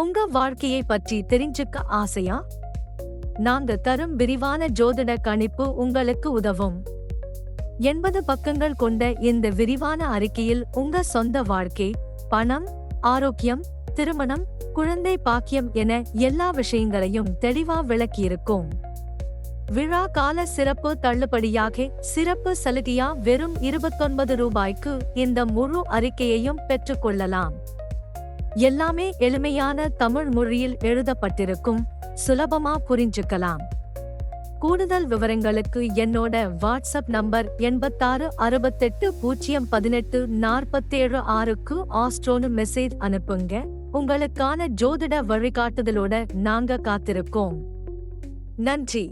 உங்க வாழ்க்கையை பற்றி தெரிஞ்சுக்க ஆசையா? நாங்க தரும் விரிவான ஜோதிட கணிப்பு உங்களுக்கு உதவும். 80 பக்கங்கள் கொண்ட இந்த விரிவான அறிக்கையில் உங்க சொந்த வாழ்க்கை, பணம், ஆரோக்கியம், திருமணம், குழந்தை பாக்கியம் என எல்லா விஷயங்களையும் தெளிவா விளக்கியிருக்கும். விழா கால சிறப்பு தள்ளுபடியாக சிறப்பு சலுகையா வெறும் 29 ரூபாய்க்கு இந்த முழு அறிக்கையையும் பெற்றுக்கொள்ளலாம். எல்லாமே எளிமையான தமிழ் மொழியில் எழுதப்பட்டிருக்கும், சுலபமா புரிஞ்சுக்கலாம். கூடுதல் விவரங்களுக்கு என்னோட வாட்ஸ்அப் நம்பர் 8668018476க்கு ஆஸ்ட்ரோன்னு மெசேஜ் அனுப்புங்க. உங்களுக்கான ஜோதிட வழிகாட்டுதலோட நாங்க காத்திருக்கோம். நன்றி.